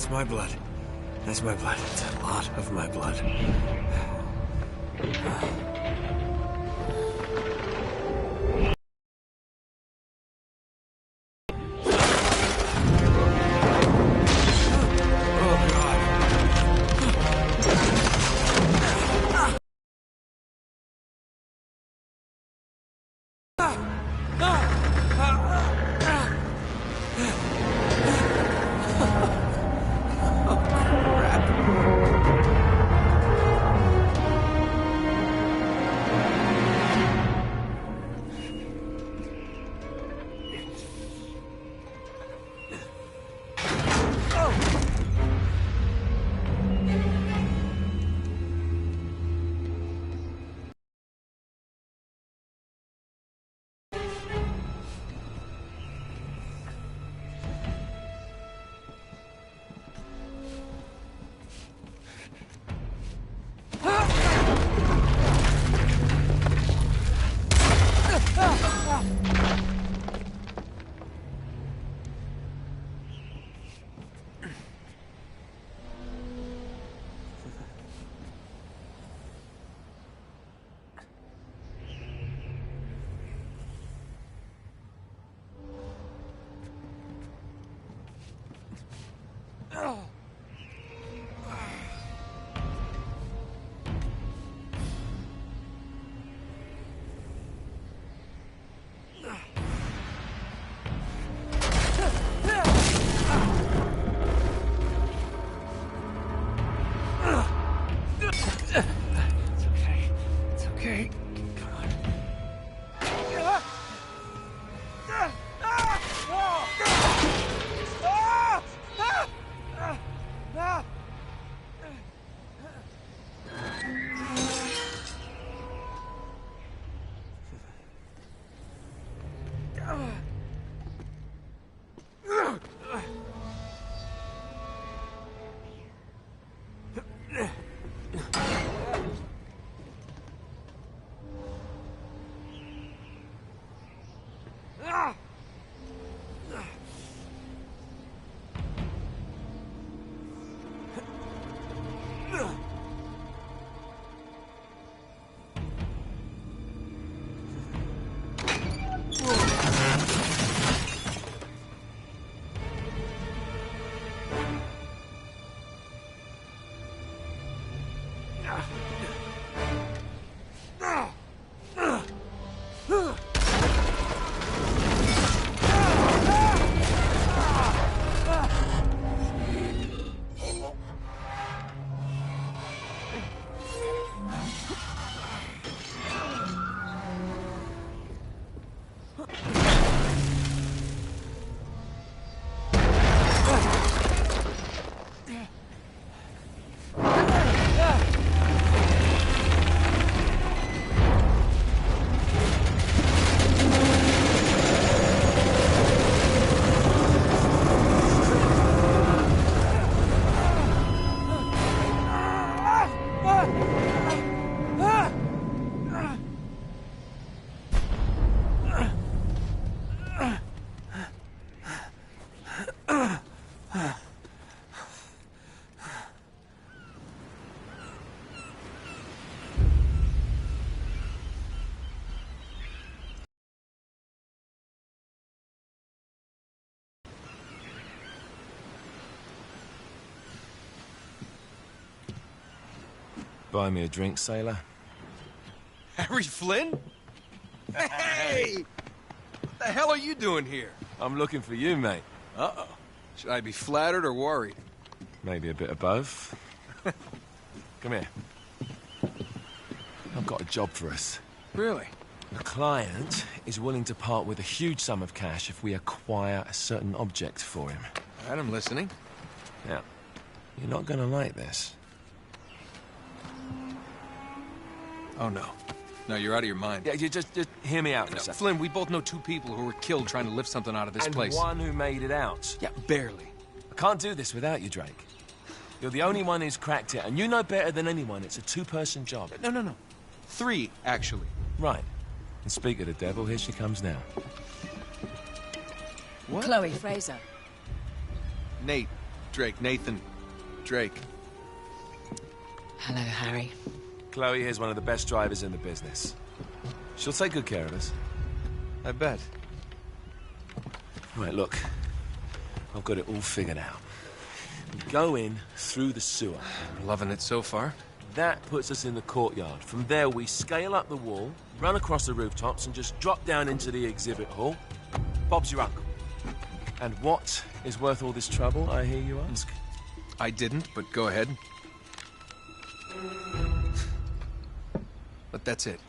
That's my blood. That's my blood. It's a lot of my blood. buy me a drink, sailor? Harry Flynn? Hey! What the hell are you doing here? I'm looking for you, mate. Uh-oh. Should I be flattered or worried? Maybe a bit of both. Come here. I've got a job for us. Really? The client is willing to part with a huge sum of cash if we acquire a certain object for him. All right, I'm listening. Now, you're not gonna like this. Oh, no. No, you're out of your mind. Yeah, you just hear me out for a No, second. Flynn, we both know two people who were killed trying to lift something out of this place. And one who made it out. Yeah, barely. I can't do this without you, Drake. You're the only one who's cracked it, and you know better than anyone it's a two-person job. No. 3, actually. Right. And speak of the devil, here she comes now. What? Chloe Fraser. Nate. Drake. Nathan. Drake. Hello, Harry. Chloe here's one of the best drivers in the business. She'll take good care of us. I bet. Right, look. I've got it all figured out. We go in through the sewer. Loving it so far. That puts us in the courtyard. From there, we scale up the wall, run across the rooftops, and just drop down into the exhibit hall. Bob's your uncle. And what is worth all this trouble, I hear you ask? I didn't, but go ahead. But that's it.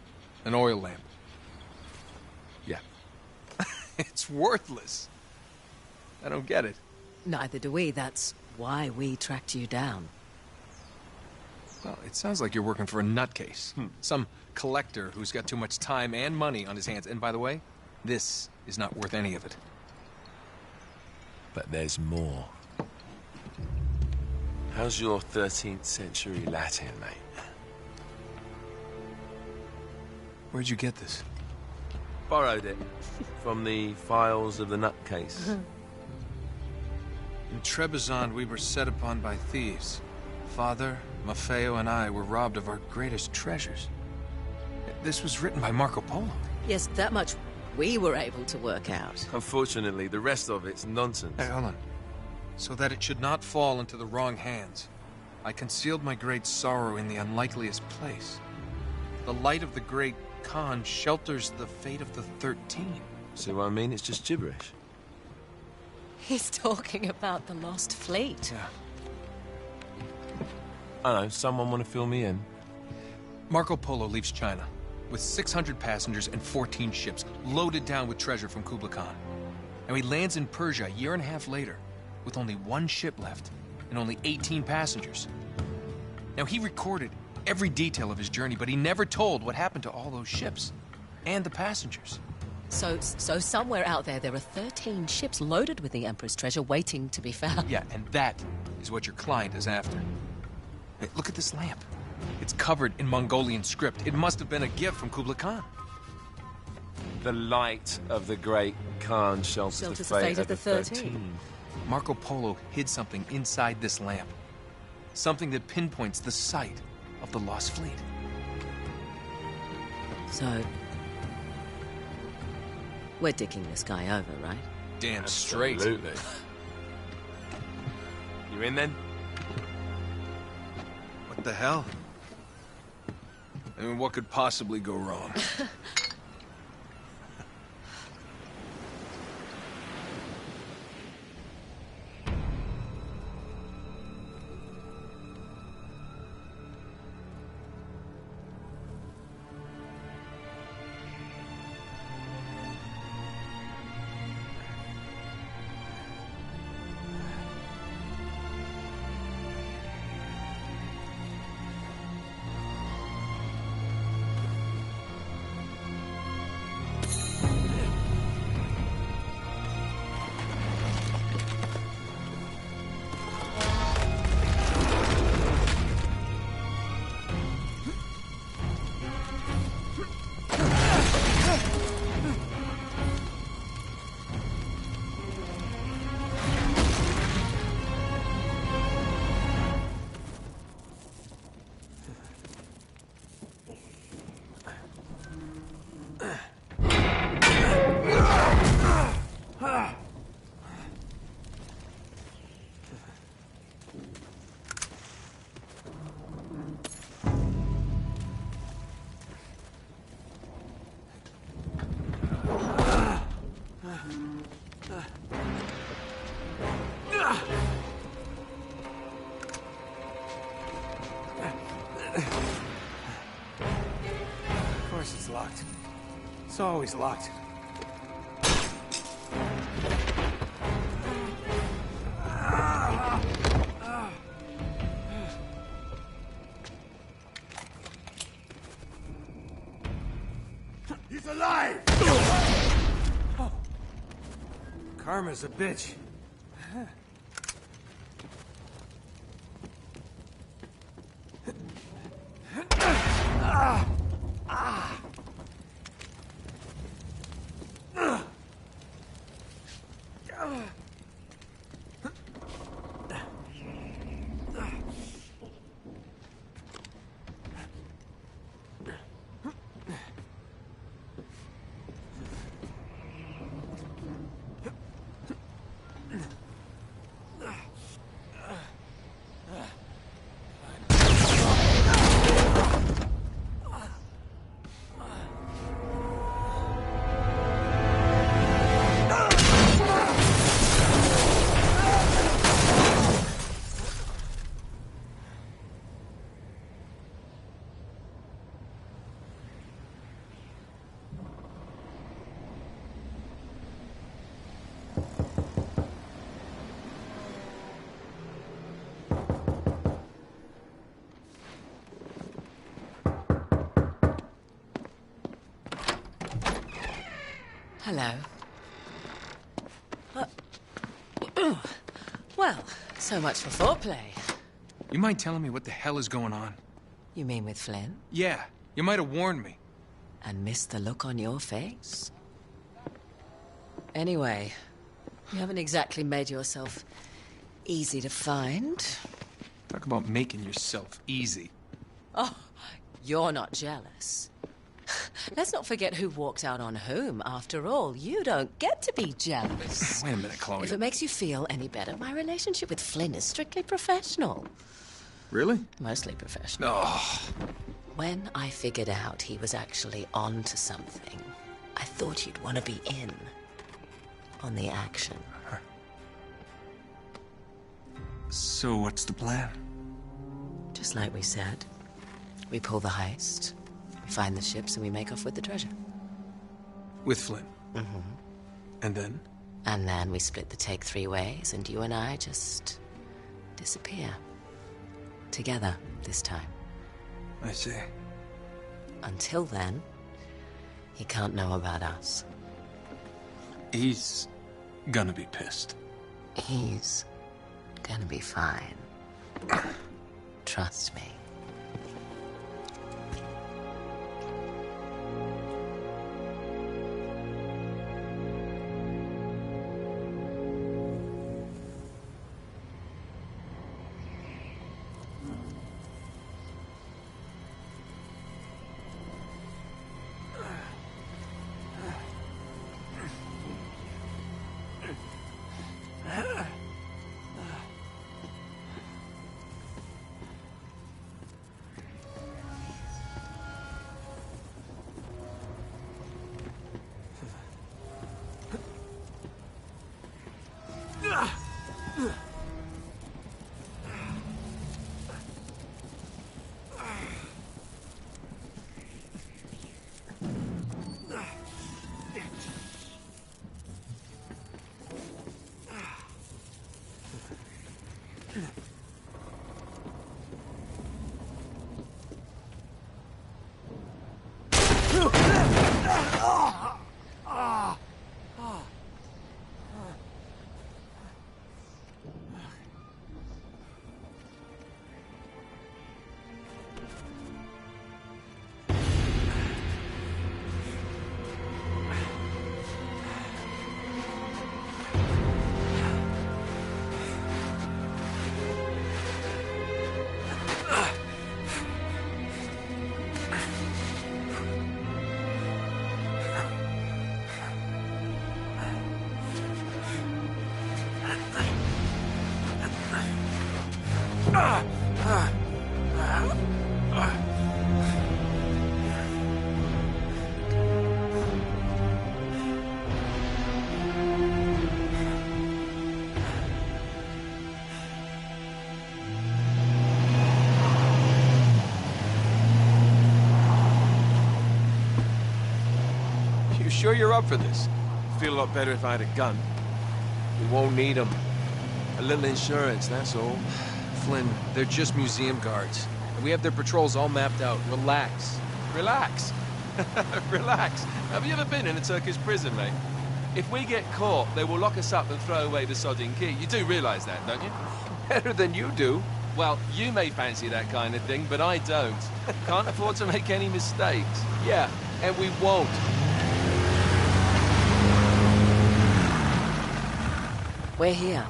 An oil lamp. Yeah. It's worthless. I don't get it. Neither do we. That's why we tracked you down. Well, it sounds like you're working for a nutcase. Some collector who's got too much time and money on his hands. And by the way, this is not worth any of it. But there's more. How's your 13th century Latin, mate? Where'd you get this? Borrowed it from the files of the nutcase. In Trebizond, we were set upon by thieves. Father, Maffeo, and I were robbed of our greatest treasures. This was written by Marco Polo. Yes, that much we were able to work out. Unfortunately, the rest of it's nonsense. Hey, hold on. So that it should not fall into the wrong hands, I concealed my great sorrow in the unlikeliest place. The light of the great Khan shelters the fate of the 13. See what I mean? It's just gibberish. He's talking about the lost fleet. Yeah. I know, someone want to fill me in? Marco Polo leaves China with 600 passengers and 14 ships loaded down with treasure from Kublai Khan. And he lands in Persia a year and a half later with only one ship left and only 18 passengers. Now, he recorded every detail of his journey, but he never told what happened to all those ships and the passengers. So somewhere out there are 13 ships loaded with the Emperor's treasure waiting to be found. Yeah, and that is what your client is after. Hey, look at this lamp. It's covered in Mongolian script. It must have been a gift from Kublai Khan. The light of the great Khan shelters the fate of the 13. Marco Polo hid something inside this lamp. Something that pinpoints the site of the lost fleet. So, we're dicking this guy over, right? Damn straight. Absolutely. You in then? What the hell? I mean, what could possibly go wrong? It's always locked. He's alive! Oh. Karma's a bitch. Hello. Well, so much for foreplay. You mind telling me what the hell is going on? You mean with Flynn? Yeah, you might have warned me. And missed the look on your face? Anyway, you haven't exactly made yourself easy to find. Talk about making yourself easy. Oh, you're not jealous. Let's not forget who walked out on whom. After all, you don't get to be jealous. Wait a minute, Chloe. If it makes you feel any better, my relationship with Flynn is strictly professional. Really? Mostly professional. Oh. When I figured out he was actually on to something, I thought you'd want to be in on the action. So what's the plan? Just like we said. We pull the heist, we find the ships, and we make off with the treasure. With Flynn? Mm-hmm. And then? And then we split the take 3 ways, and you and I just disappear. Together, this time. I see. Until then, he can't know about us. He's gonna be pissed. He's gonna be fine. Trust me. sure you're up for this? Feel a lot better if I had a gun. We won't need them. A little insurance, that's all. Flynn, they're just museum guards. And we have their patrols all mapped out. Relax. Relax. Relax. Have you ever been in a Turkish prison, mate? If we get caught, they will lock us up and throw away the sodding key. You do realize that, don't you? Better than you do. Well, you may fancy that kind of thing, but I don't. Can't afford to make any mistakes. Yeah, and we won't. We're here.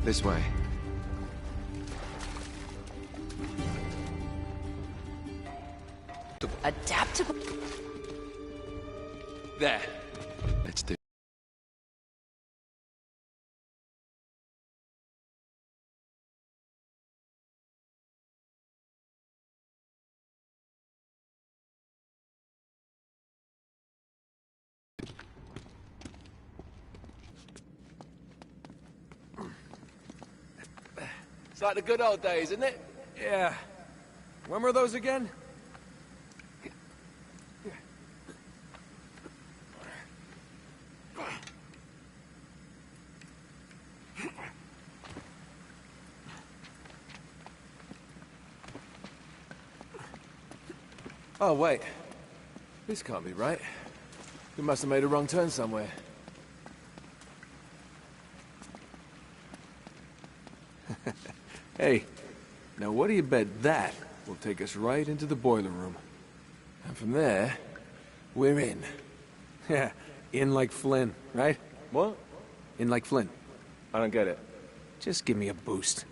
This way. Adaptable. There. Let's do. It's like the good old days, isn't it? Yeah. When were those again? Oh, wait. This can't be right. We must have made a wrong turn somewhere. Hey, now what do you bet that will take us right into the boiler room? And from there, we're in. Yeah, in like Flynn, right? What? In like Flynn. I don't get it. Just give me a boost.